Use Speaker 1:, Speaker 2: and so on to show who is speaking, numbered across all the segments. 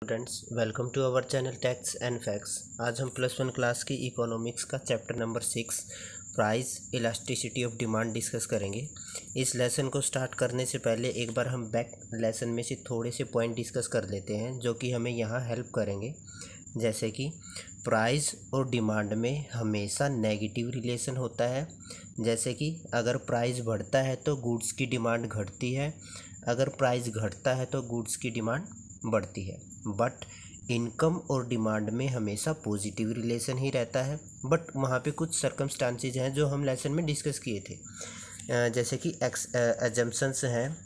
Speaker 1: Students, welcome to our channel tax and facts. आज हम +1 class की इकोनॉमिक्स का chapter number 6 price elasticity of demand discuss करेंगे। इस लेसन को स्टार्ट करने से पहले एक बार हम बैक लेसन में से थोड़े से पॉइंट डिस्कस कर लेते हैं जो कि हमें यहाँ हेल्प करेंगे। जैसे कि प्राइस और डिमांड में हमेशा नेगेटिव रिलेशन होता है। जैसे कि अगर प्राइस बढ़ता है तो गुड्स की डिमांड घटती है, अगर प्राइस घटता है तो गुड्स की डिमांड बढ़ती है। बट इनकम और डिमांड में हमेशा पॉजिटिव रिलेशन ही रहता है। बट वहाँ पे कुछ सर्कमस्टांसेज हैं जो हम लेसन में डिस्कस किए थे। जैसे कि एजम्पशंस हैं,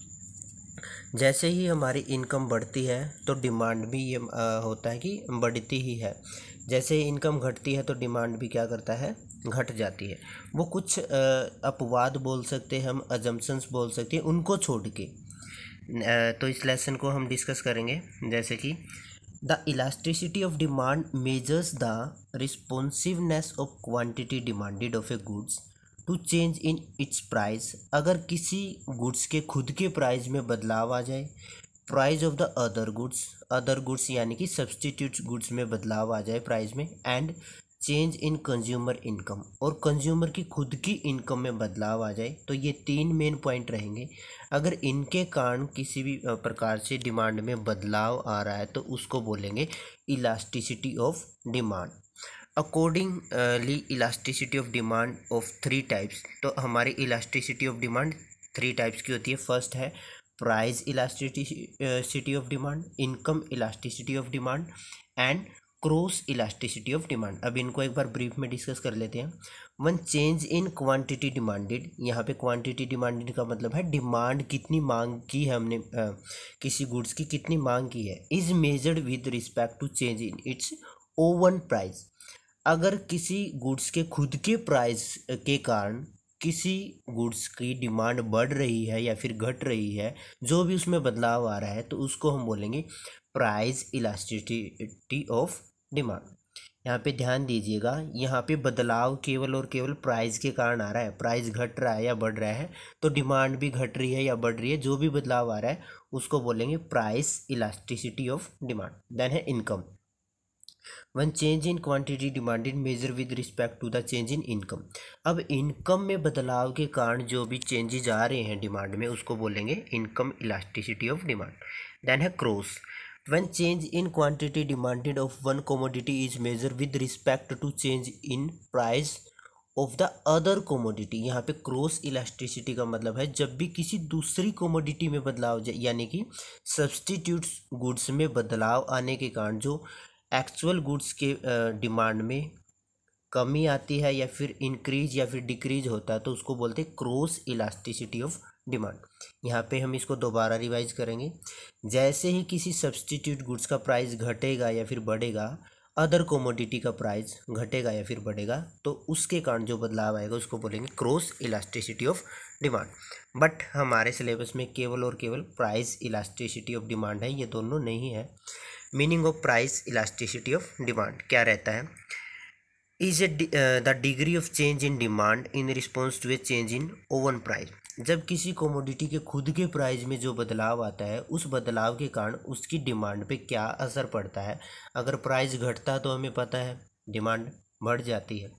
Speaker 1: जैसे ही हमारी इनकम बढ़ती है तो डिमांड भी ये होता है कि बढ़ती ही है। जैसे ही इनकम घटती है तो डिमांड भी क्या करता है, घट जाती है। वो कुछ अपवाद बोल सकते हैं, हम अजम्पशंस बोल सकते हैं, उनको छोड़ के। तो इस लेसन को हम डिस्कस करेंगे। जैसे कि the elasticity of demand measures the responsiveness of quantity demanded of a goods to change in its price. अगर किसी गुड्स के खुद के प्राइस में बदलाव आ जाए, price of the other goods यानी कि सब्सटीट्यूट गुड्स में बदलाव आ जाए प्राइस में, and change in consumer income, और कंज्यूमर की खुद की इनकम में बदलाव आ जाए, तो ये 3 मेन पॉइंट रहेंगे। अगर इनके कारण किसी भी प्रकार से डिमांड में बदलाव आ रहा है तो उसको बोलेंगे elasticity of demand. Accordingly elasticity of demand of 3 types. तो हमारी इलास्टिसिटी ऑफ डिमांड 3 टाइप्स की होती है। फर्स्ट है price elasticity of demand, income elasticity of demand and cross elasticity of demand. अब इनको एक बार ब्रीफ में डिस्कस कर लेते हैं। One change in quantity demanded, यहाँ पे क्वांटिटी डिमांडेड का मतलब है डिमांड कितनी मांग की है हमने, किसी गुड्स की कितनी मांग की है, is measured with respect to change in its own price. अगर किसी गुड्स के खुद के प्राइस के कारण किसी गुड्स की डिमांड बढ़ रही है या फिर घट रही है, जो भी उसमें बदलाव आ रहा है, तो उसको हम बोलेंगे प्राइस इलास्टिसिटी ऑफ डिमांड। यहाँ पे ध्यान दीजिएगा, यहाँ पे बदलाव केवल और केवल प्राइस के कारण आ रहा है। प्राइस घट रहा है या बढ़ रहा है तो डिमांड भी घट रही है या बढ़ रही है, जो भी बदलाव आ रहा है उसको बोलेंगे price elasticity of demand. Then है income. One change in quantity demanded measure with respect to the change in income. अब इनकम में बदलाव के कारण जो भी चेंजेज आ रहे हैं डिमांड में उसको बोलेंगे income elasticity of demand. Then है cross. When change in quantity demanded of one commodity is measured with respect to change in price of the other commodity। यहाँ पे क्रॉस इलास्टिसिटी का मतलब है जब भी किसी दूसरी कोमोडिटी में बदलाव जाए, यानी कि सब्सटीट्यूट गुड्स में बदलाव आने के कारण जो एक्चुअल गुड्स के डिमांड में कमी आती है या फिर इंक्रीज या फिर डिक्रीज होता है, तो उसको बोलते हैं क्रॉस इलास्टिसिटी ऑफ डिमांड। यहाँ पे हम इसको दोबारा रिवाइज करेंगे। जैसे ही किसी सब्सटीट्यूट गुड्स का प्राइस घटेगा या फिर बढ़ेगा, अदर कोमोडिटी का प्राइस घटेगा या फिर बढ़ेगा, तो उसके कारण जो बदलाव आएगा उसको बोलेंगे cross elasticity of demand. But हमारे सिलेबस में केवल और केवल प्राइस इलास्टिसिटी ऑफ डिमांड है, ये दोनों नहीं है। Meaning of price elasticity of demand क्या रहता है, is the degree of change in demand in response to a change in own price. जब किसी कोमोडिटी के खुद के प्राइस में जो बदलाव आता है, उस बदलाव के कारण उसकी डिमांड पे क्या असर पड़ता है। अगर प्राइस घटता है तो हमें पता है डिमांड बढ़ जाती है,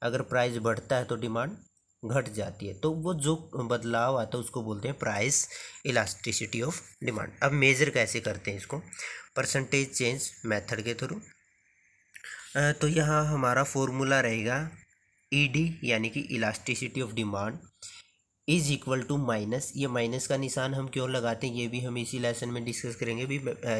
Speaker 1: अगर प्राइस बढ़ता है तो डिमांड घट जाती है। तो वो जो बदलाव आता है उसको बोलते हैं प्राइस इलास्टिसिटी ऑफ डिमांड। अब मेजर कैसे करते हैं इसको, परसेंटेज चेंज मेथड के थ्रू। तो यहाँ हमारा फॉर्मूला रहेगा ईडी यानी कि elasticity of demand is equal to minus. ये माइनस का निशान हम क्यों लगाते हैं ये भी हम इसी लेसन में डिस्कस करेंगे भी,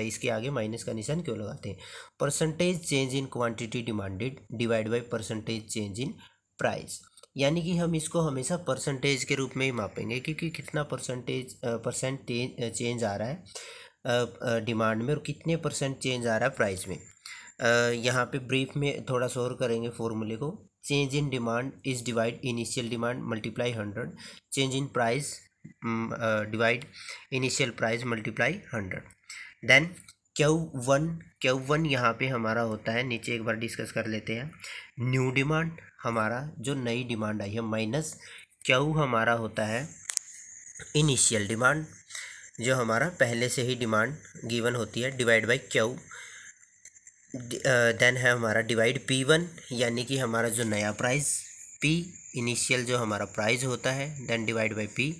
Speaker 1: इसके आगे माइनस का निशान क्यों लगाते हैं। Percentage change in quantity demanded divide by percentage change in price, यानी कि हम इसको हमेशा परसेंटेज के रूप में ही मापेंगे, क्योंकि कितना परसेंट चेंज आ रहा है डिमांड में और कितने परसेंट चेंज आ रहा है प्राइस में। यहाँ पे ब्रीफ में थोड़ा सा और करेंगे फॉर्मूले को। Change in demand is divide initial demand multiply 100, change in price divide initial price multiply 100। Then Q1 यहाँ पे हमारा होता है, नीचे एक बार डिस्कस कर लेते हैं। न्यू डिमांड हमारा जो नई डिमांड आई है, माइनस Q हमारा होता है इनिशियल डिमांड जो हमारा पहले से ही डिमांड गिवन होती है, डिवाइड बाई Q देन है हमारा डिवाइड P1 यानी कि हमारा जो नया प्राइस, P इनिशियल जो हमारा प्राइस होता है, then divide by P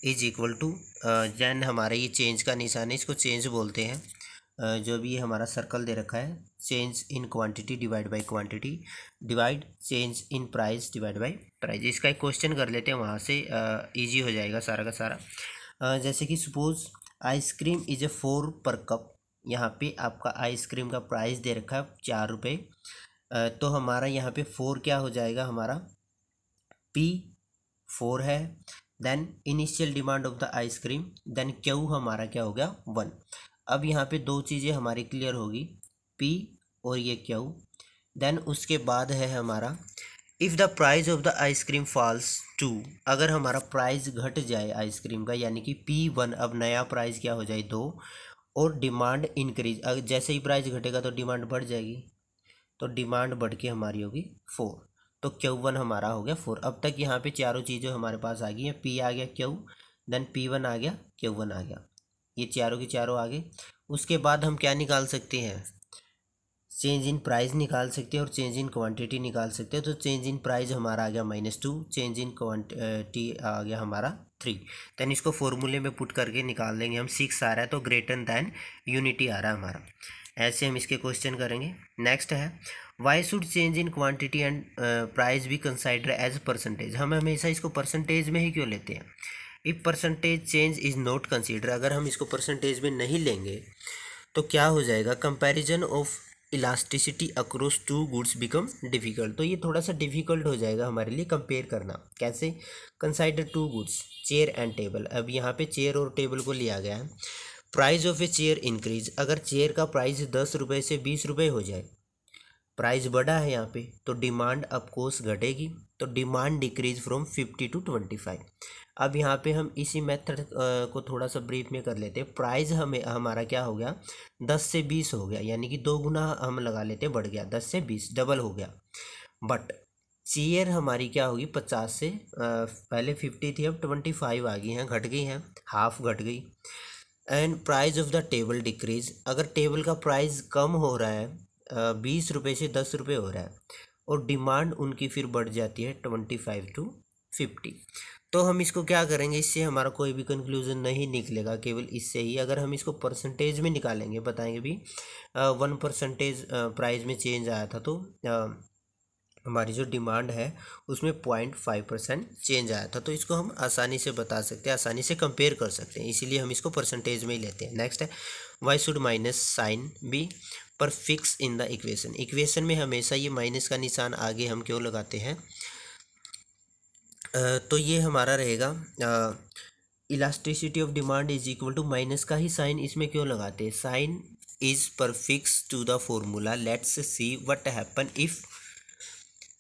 Speaker 1: is equal to, then हमारा ये चेंज का निशान है, इसको चेंज बोलते हैं। जो भी हमारा सर्कल दे रखा है, change in quantity divide by quantity divide change in price divide by price. इसका एक क्वेश्चन कर लेते हैं, वहाँ से इजी हो जाएगा सारा का सारा। जैसे कि सपोज आइसक्रीम इज ए 4 पर कप, यहाँ पे आपका आइसक्रीम का प्राइस दे रखा है 4 रुपये। तो हमारा यहाँ पे 4 क्या हो जाएगा, हमारा P 4 है, then initial demand of the ice cream, then Q हमारा क्या हो गया 1। अब यहाँ पे दो चीज़ें हमारी क्लियर होगी, P और ये Q। देन उसके बाद है हमारा if the price of the ice cream falls to, अगर हमारा प्राइस घट जाए आइसक्रीम का, यानी कि P1 अब नया प्राइस क्या हो जाए 2, और डिमांड इंक्रीज, अगर जैसे ही प्राइस घटेगा तो डिमांड बढ़ जाएगी, तो डिमांड बढ़ के हमारी होगी 4, तो Q1 हमारा हो गया 4। अब तक यहाँ पे चारों चीज़ें हमारे पास आ गई हैं, P आ गया, Q, देन P1 आ गया, Q1 आ गया, ये चारों की चारों आ गए। उसके बाद हम क्या निकाल सकते हैं, चेंज इन प्राइस निकाल सकते हैं और चेंज इन क्वांटिटी निकाल सकते हैं। तो चेंज इन प्राइस हमारा आ गया -2, चेंज इन क्वांटिटी आ गया हमारा 3। देन इसको फॉर्मूले में पुट करके निकाल देंगे हम, 6 आ रहा है तो ग्रेटर दैन यूनिटी आ रहा है हमारा। ऐसे हम इसके क्वेश्चन करेंगे। नेक्स्ट है why should change in quantity and price भी कंसाइडर एज परसेंटेज, हम हमेशा इसको परसेंटेज में ही क्यों लेते हैं। If percentage change is not consider, अगर हम इसको परसेंटेज में नहीं लेंगे तो क्या हो जाएगा, comparison of elasticity across two goods become difficult, तो ये थोड़ा सा डिफ़िकल्ट हो जाएगा हमारे लिए कंपेयर करना। कैसे, consider 2 goods chair and table, अब यहाँ पे चेयर और टेबल को लिया गया है। Price of a chair increase, अगर चेयर का प्राइस 10 रुपये से 20 रुपये हो जाए, प्राइस बढ़ा है यहाँ पे, तो डिमांड ऑफकोर्स घटेगी, तो डिमांड डिक्रीज फ्रॉम 50 to 25। अब यहाँ पे हम इसी मेथड को थोड़ा सा ब्रीफ में कर लेते हैं। प्राइस हमारा क्या हो गया 10 से 20 हो गया, यानी कि 2 गुना हम लगा लेते हैं, बढ़ गया 10 से 20, डबल हो गया। बट चेयर हमारी क्या होगी 50 से पहले 50 थी, अब 25 आ गई हैं, घट गई हैं, हाफ घट गई। And price of the table decrease, अगर टेबल का प्राइस कम हो रहा है 20 रुपये से 10 रुपये हो रहा है, और डिमांड उनकी फिर बढ़ जाती है 25 to 50। तो हम इसको क्या करेंगे, इससे हमारा कोई भी कंक्लूजन नहीं निकलेगा, केवल इससे ही। अगर हम इसको परसेंटेज में निकालेंगे, बताएंगे भी 1% प्राइस में चेंज आया था, तो हमारी जो डिमांड है उसमें 0.5% चेंज आया था, तो इसको हम आसानी से बता सकते हैं, आसानी से कंपेयर कर सकते हैं, इसीलिए हम इसको परसेंटेज में ही लेते हैं। नेक्स्ट है why should minus sign be prefix in the equation, equation में हमेशा ये माइनस का निशान आगे हम क्यों लगाते हैं, तो ये हमारा रहेगा elasticity of demand is equal to, minus का ही साइन इसमें क्यों लगाते हैं, sign is prefixed to the formula, let's see what happen if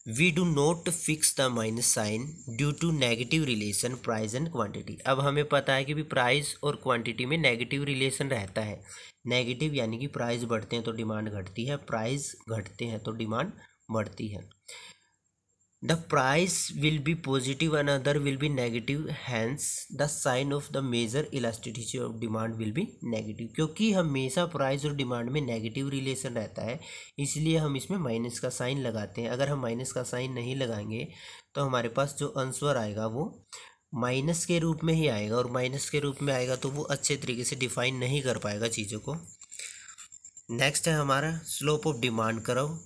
Speaker 1: we do not fix the minus sign due to negative relation price and quantity. अब हमें पता है कि भी प्राइस और क्वांटिटी में नेगेटिव रिलेशन रहता है, नेगेटिव यानी कि प्राइस बढ़ते हैं तो डिमांड घटती है, प्राइस घटते हैं तो डिमांड बढ़ती है। The price will be positive and other will be negative, hence the sign of the measure elasticity of demand will be negative, क्योंकि हमेशा प्राइस और डिमांड में नेगेटिव रिलेशन रहता है, इसलिए हम इसमें माइनस का साइन लगाते हैं। अगर हम माइनस का साइन नहीं लगाएंगे तो हमारे पास जो आंसर आएगा वो माइनस के रूप में ही आएगा, और माइनस के रूप में आएगा तो वो अच्छे तरीके से डिफाइन नहीं कर पाएगा चीज़ों को। नेक्स्ट है हमारा slope of demand curve.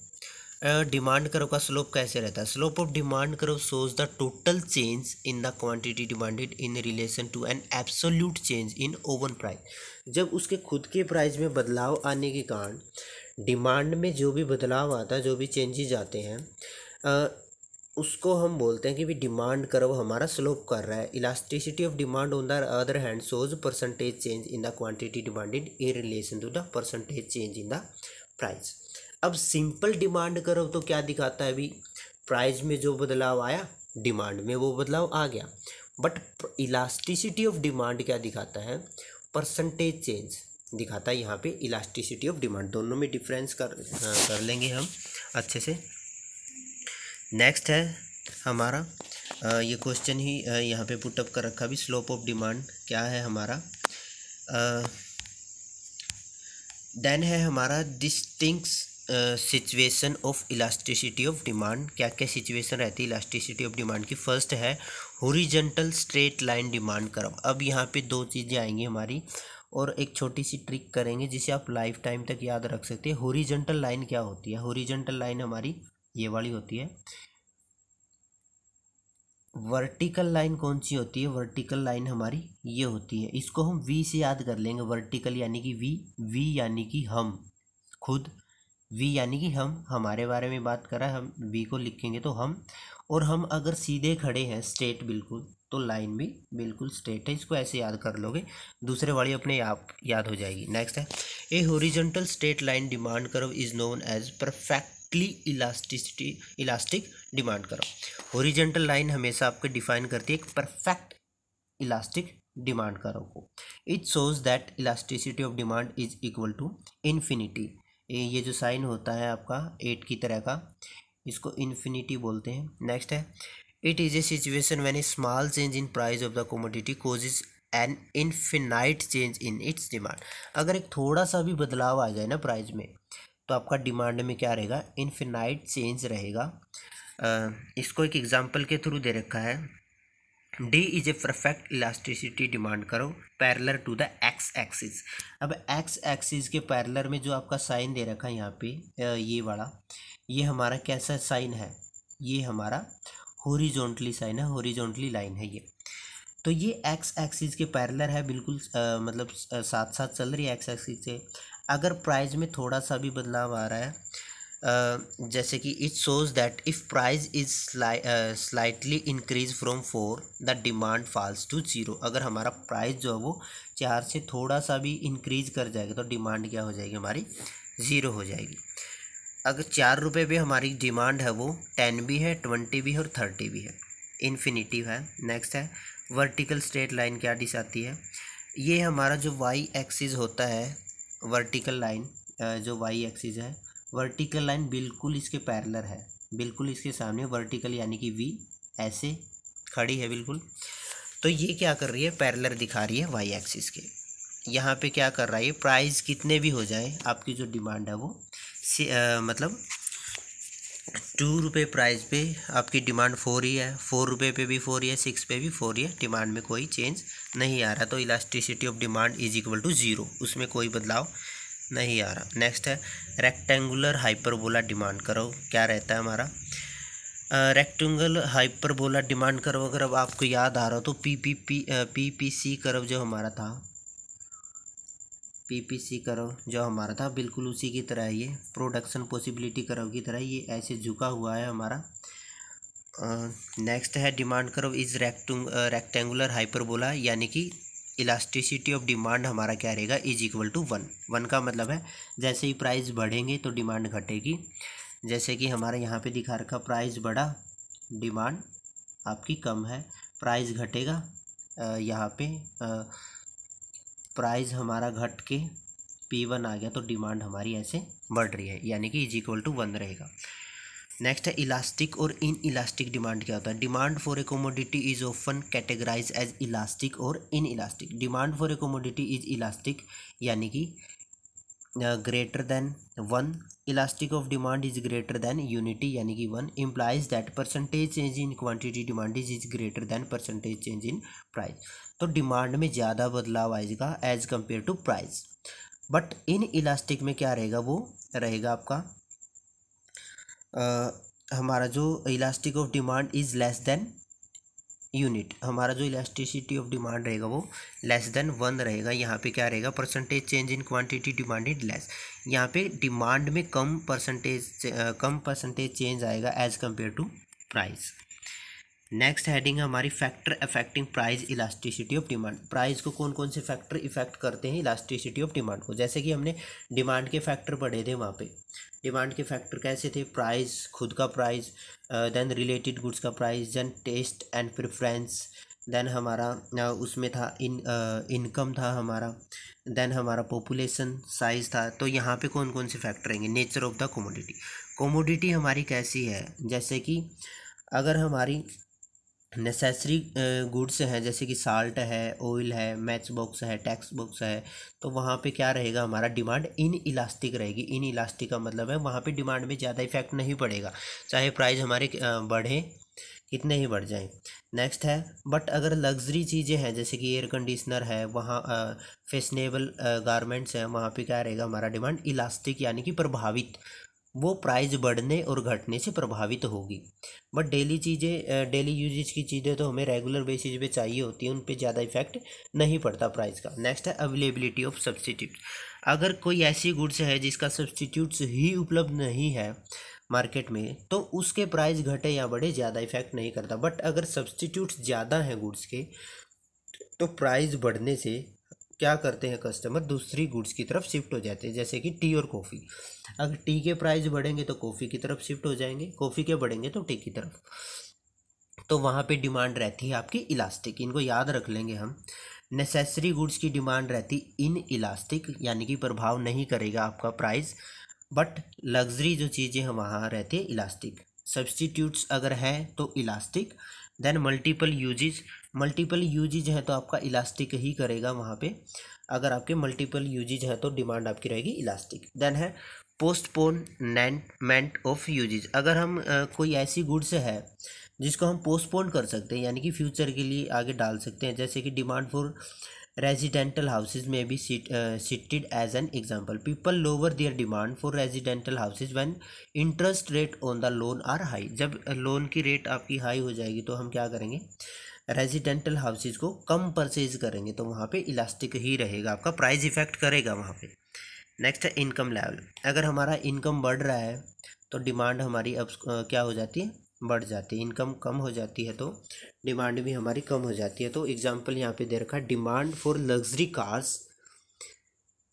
Speaker 1: Demand curve का स्लोप कैसे रहता है, slope of demand curve shows the total change in the quantity demanded in relation to an absolute change in own price. जब उसके खुद के प्राइस में बदलाव आने के कारण डिमांड में जो भी बदलाव आता है, जो भी चेंजेस आते हैं, उसको हम बोलते हैं कि भी डिमांड कर्व हमारा स्लोप कर रहा है। Elasticity of demand on the other hand shows percentage change in the quantity demanded in relation to the percentage change in the price. अब सिंपल डिमांड कर्व तो क्या दिखाता है, भी प्राइस में जो बदलाव आया डिमांड में वो बदलाव आ गया, बट इलास्टिसिटी ऑफ डिमांड क्या दिखाता है, परसेंटेज चेंज दिखाता है। यहाँ पे इलास्टिसिटी ऑफ डिमांड, दोनों में डिफरेंस कर लेंगे हम अच्छे से। नेक्स्ट है हमारा ये क्वेश्चन ही यहाँ पे पुटअप कर रखा भी, स्लोप ऑफ डिमांड क्या है हमारा, देन है हमारा distincts situation of elasticity of demand, क्या क्या सिचुएशन रहती है इलास्टिसिटी ऑफ डिमांड की। फर्स्ट है horizontal straight line demand curve. अब यहाँ पे दो चीज़ें आएंगी हमारी और एक छोटी सी ट्रिक करेंगे जिसे आप लाइफ टाइम तक याद रख सकते हैं। हॉरिजॉन्टल लाइन क्या होती है? हॉरिजॉन्टल लाइन हमारी ये वाली होती है। वर्टिकल लाइन कौन सी होती है? वर्टिकल लाइन हमारी ये होती है। इसको हम वी से याद कर लेंगे। वर्टिकल यानी कि वी यानी कि हम खुद, वी यानी कि हम, हमारे बारे में बात कर रहा है, हम वी को लिखेंगे तो हम। और हम अगर सीधे खड़े हैं स्ट्रेट बिल्कुल, तो लाइन भी बिल्कुल स्ट्रेट है। इसको ऐसे याद कर लोगे, दूसरे वाली अपने आप याद हो जाएगी। नेक्स्ट है a horizontal straight line demand curve is known as perfectly elastic demand curve. Horizontal line हमेशा आपको डिफाइन करती है एक परफेक्ट इलास्टिक डिमांड कर्व को। It shows that elasticity of demand is equal to infinity. ये जो sign होता है आपका 8 की तरह का, इसको इन्फिनिटी बोलते हैं। नेक्स्ट है it is a situation when A small change in price of the commodity causes an infinite change in it's demand. अगर एक थोड़ा सा भी बदलाव आ जाए ना प्राइस में, तो आपका डिमांड में क्या रहेगा? इनफिनाइट चेंज रहेगा। इसको एक एग्जांपल के थ्रू दे रखा है। D is a perfect elasticity demand curve parallel to the X axis. अब एक्स एक्सिस के पैरेलल में जो आपका साइन दे रखा है यहाँ पे, ये वाला, ये हमारा कैसा साइन है? ये हमारा हॉरिजॉन्टली साइन है, हॉरिजॉन्टली लाइन है ये। तो ये एक्स एक्सिस के पैरेलल है बिल्कुल, मतलब साथ साथ चल रही है एक्स एक्सिस से। अगर प्राइस में थोड़ा सा भी बदलाव आ रहा है, जैसे कि it shows that if price is slightly increase from 4 the demand falls to 0। अगर हमारा प्राइस जो है वो 4 से थोड़ा सा भी इंक्रीज कर जाएगा तो डिमांड क्या हो जाएगी? हमारी 0 हो जाएगी। अगर 4 रुपये पे हमारी डिमांड है वो 10 भी है, 20 भी है और 30 भी है, इन्फिनिटिव है। नेक्स्ट है वर्टिकल स्ट्रेट लाइन क्या दिखाती है? ये हमारा जो वाई एक्सिस होता है, वर्टिकल लाइन जो वाई एक्सिस है, वर्टिकल लाइन बिल्कुल इसके पैरेलल है, बिल्कुल इसके सामने वर्टिकल यानी कि वी ऐसे खड़ी है बिल्कुल। तो ये क्या कर रही है? पैरेलल दिखा रही है वाई एक्सिस के। यहाँ पे क्या कर रहा है? प्राइस कितने भी हो जाए, आपकी जो डिमांड है वो मतलब 2 रुपये प्राइस पे आपकी डिमांड 4 ही है, 4 रुपये पे भी 4 ही है, 6 पे भी 4 ही है, डिमांड में कोई चेंज नहीं आ रहा। तो elasticity of demand is equal to 0, उसमें कोई बदलाव नहीं आ रहा। नेक्स्ट है रेक्टेंगुलर हाइपरबोला डिमांड करो। क्या रहता है हमारा? रेक्टेंगुलर हाइपरबोला डिमांड करो अगर अब आपको याद आ रहा हो तो पीपीसी कर्व जो हमारा था, पीपीसी कर्व जो हमारा था बिल्कुल उसी की तरह, ये प्रोडक्शन पॉसिबिलिटी कर्व की तरह ये ऐसे झुका हुआ है हमारा। नेक्स्ट है demand curve is rectangular hyperbola, यानी कि इलास्टिसिटी ऑफ डिमांड हमारा क्या रहेगा? Is equal to 1। 1 का मतलब है जैसे ही प्राइस बढ़ेंगे तो डिमांड घटेगी। जैसे कि हमारे यहाँ पे दिखा रखा, प्राइस बढ़ा डिमांड आपकी कम है, प्राइस घटेगा यहाँ पे प्राइस हमारा घट के P1 आ गया तो डिमांड हमारी ऐसे बढ़ रही है, यानी कि इज इक्वल टू 1 रहेगा। नेक्स्ट है इलास्टिक और इन इलास्टिक डिमांड क्या होता है? Demand for a commodity is often categorize as elastic और inelastic. Demand for a commodity is elastic यानी कि greater than 1, elastic of demand is greater than unity यानी कि 1, implies that percentage change in quantity demand is greater than percentage change in price. तो demand में ज़्यादा बदलाव आएगा as compare to price. But inelastic में क्या रहेगा? वो रहेगा आपका हमारा जो elastic of demand is less than unit. हमारा जो इलास्टिसिटी ऑफ डिमांड रहेगा वो लेस देन 1 रहेगा। यहाँ पे क्या रहेगा? Percentage change in quantity demanded less. यहाँ पे डिमांड में कम परसेंटेज चेंज आएगा as compare to price. Next heading है हमारी factor affecting price elasticity of demand. Price को कौन कौन से फैक्टर इफेक्ट करते हैं इलास्टिसिटी ऑफ डिमांड को? जैसे कि हमने डिमांड के फैक्टर पढ़े थे, वहाँ पे डिमांड के फैक्टर कैसे थे? प्राइस, खुद का प्राइस, देन रिलेटेड गुड्स का price, then taste and preference, then हमारा उसमें था इनकम था हमारा, देन हमारा पॉपुलेशन साइज था। तो यहाँ पे कौन कौन से फैक्टर रहेंगे? Nature of the commodity. Commodity हमारी कैसी है? जैसे कि अगर हमारी नेसेसरी गुड्स हैं जैसे कि साल्ट है, ऑयल है, मैच बॉक्स है, टेक्स्ट बॉक्स है, तो वहाँ पे क्या रहेगा, हमारा डिमांड इन इलास्टिक रहेगी। इन इलास्टिक का मतलब है वहाँ पे डिमांड में ज़्यादा इफेक्ट नहीं पड़ेगा, चाहे प्राइस हमारे बढ़े कितने ही बढ़ जाएं। नेक्स्ट है, बट अगर लग्जरी चीज़ें हैं जैसे कि एयर कंडीशनर है, वहाँ फैशनेबल गारमेंट्स हैं, वहाँ पे क्या रहेगा, हमारा डिमांड इलास्टिक यानी कि प्रभावित, वो प्राइस बढ़ने और घटने से प्रभावित होगी। बट डेली चीज़ें, डेली यूजेज की चीज़ें तो हमें रेगुलर बेसिस पे चाहिए होती हैं, उन पे ज़्यादा इफेक्ट नहीं पड़ता प्राइस का। नेक्स्ट है अवेलेबिलिटी ऑफ सब्सटीट्यूट। अगर कोई ऐसी गुड्स है जिसका सब्सटीट्यूट्स ही उपलब्ध नहीं है मार्केट में, तो उसके प्राइस घटे या बढ़े ज़्यादा इफेक्ट नहीं करता। बट अगर सब्सटीट्यूट्स ज़्यादा हैं गुड्स के, तो प्राइस बढ़ने से क्या करते हैं कस्टमर, दूसरी गुड्स की तरफ शिफ्ट हो जाते हैं, जैसे कि टी और कॉफ़ी। अगर टी के प्राइस बढ़ेंगे तो कॉफ़ी की तरफ शिफ्ट हो जाएंगे, कॉफ़ी के बढ़ेंगे तो टी की तरफ। तो वहाँ पे डिमांड रहती है आपकी इलास्टिक, इनको याद रख लेंगे हम। नेसेसरी गुड्स की डिमांड रहती इन इलास्टिक, यानी कि प्रभाव नहीं करेगा आपका प्राइस। बट लग्जरी जो चीज़ें हैं वहाँ रहती है इलास्टिक। सब्सटीट्यूट्स अगर है तो elastic. Then multiple uses, multiple uses है तो आपका इलास्टिक ही करेगा वहाँ पे। अगर आपके मल्टीपल यूजेज है तो डिमांड आपकी रहेगी इलास्टिक। देन है पोस्टपोनमेंट ऑफ यूजेज। अगर हम कोई ऐसी गुड्स है जिसको हम पोस्टपोन कर सकते हैं, यानी कि फ्यूचर के लिए आगे डाल सकते हैं, जैसे कि डिमांड फॉर रेजिडेंटल हाउसेज में be cited as an example. People lower their demand for residential houses when interest rate on the loan are high. जब लोन की रेट आपकी हाई हो जाएगी तो हम क्या करेंगे, रेजिडेंटल हाउसेज को कम परचेज करेंगे, तो वहाँ पे इलास्टिक ही रहेगा, आपका प्राइस इफेक्ट करेगा वहाँ पे। नेक्स्ट है इनकम लेवल। अगर हमारा इनकम बढ़ रहा है तो डिमांड हमारी अब क्या हो जाती है, बढ़ जाती है। इनकम कम हो जाती है तो डिमांड भी हमारी कम हो जाती है। तो एग्जांपल यहाँ पे दे रखा है, demand for luxury cars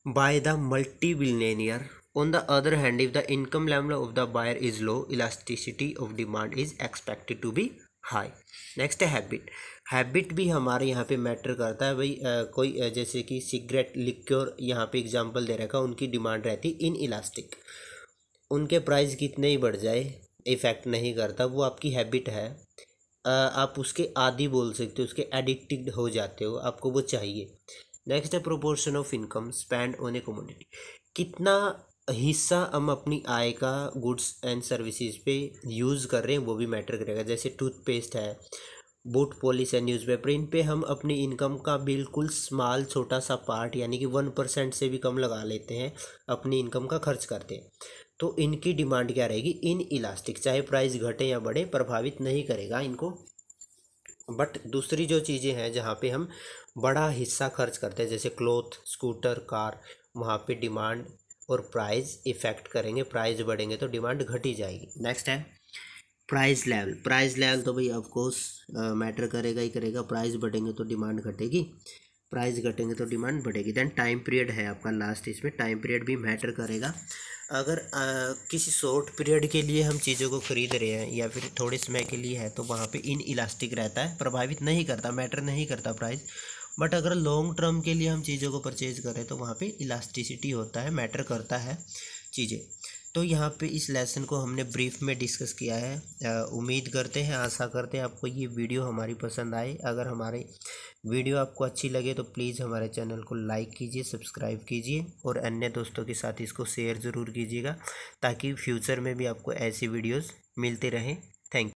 Speaker 1: by the multi billionaire. On the other hand if the income level of the buyer is low, elasticity of demand is expected to be high. Next है habit. Habit भी हमारे यहाँ पे matter करता है भाई। कोई जैसे कि सिगरेट, लिक्योर, यहाँ पे एग्जांपल दे रखा है, उनकी डिमांड रहती इन इलास्टिक। उनके प्राइस कितने ही बढ़ जाए इफ़ेक्ट नहीं करता, वो आपकी हैबिट है। आप उसके आदी बोल सकते हो, उसके एडिक्टेड हो जाते हो, आपको वो चाहिए। नेक्स्ट है proportion of income spend on A commodity. कितना हिस्सा हम अपनी आय का गुड्स एंड सर्विसेज पे यूज़ कर रहे हैं वो भी मैटर करेगा। जैसे टूथपेस्ट है, बूट पॉलिश है, न्यूज़पेपर, इन पे हम अपनी इनकम का बिल्कुल स्मॉल छोटा सा पार्ट यानी कि 1% से भी कम लगा लेते हैं, अपनी इनकम का खर्च करते हैं। तो इनकी डिमांड क्या रहेगी, इन इलास्टिक, चाहे प्राइस घटे या बढ़े प्रभावित नहीं करेगा इनको। बट दूसरी जो चीज़ें हैं जहाँ पे हम बड़ा हिस्सा खर्च करते हैं, जैसे क्लोथ, स्कूटर, कार, वहाँ पे डिमांड और प्राइस इफ़ेक्ट करेंगे, प्राइस बढ़ेंगे तो डिमांड घटी जाएगी। नेक्स्ट है प्राइस लेवल। प्राइस लेवल तो भाई ऑफकोर्स मैटर करेगा ही करेगा, प्राइस बढ़ेंगे तो डिमांड घटेगी, प्राइस घटेंगे तो डिमांड बढ़ेगी। देन टाइम पीरियड है आपका लास्ट, इसमें टाइम पीरियड भी मैटर करेगा। अगर किसी शॉर्ट पीरियड के लिए हम चीज़ों को ख़रीद रहे हैं या फिर थोड़े समय के लिए है तो वहाँ पे इन इलास्टिक रहता है, प्रभावित नहीं करता, मैटर नहीं करता प्राइस। बट अगर लॉन्ग टर्म के लिए हम चीज़ों को परचेज करें तो वहाँ पे इलास्टिसिटी होता है, मैटर करता है चीज़ें। तो यहाँ पे इस लेसन को हमने ब्रीफ में डिस्कस किया है। उम्मीद करते हैं, आशा करते हैं आपको ये वीडियो हमारी पसंद आए। अगर हमारी वीडियो आपको अच्छी लगे तो प्लीज़ हमारे चैनल को लाइक कीजिए, सब्सक्राइब कीजिए और अन्य दोस्तों के साथ इसको शेयर ज़रूर कीजिएगा, ताकि फ्यूचर में भी आपको ऐसी वीडियोस मिलते रहें।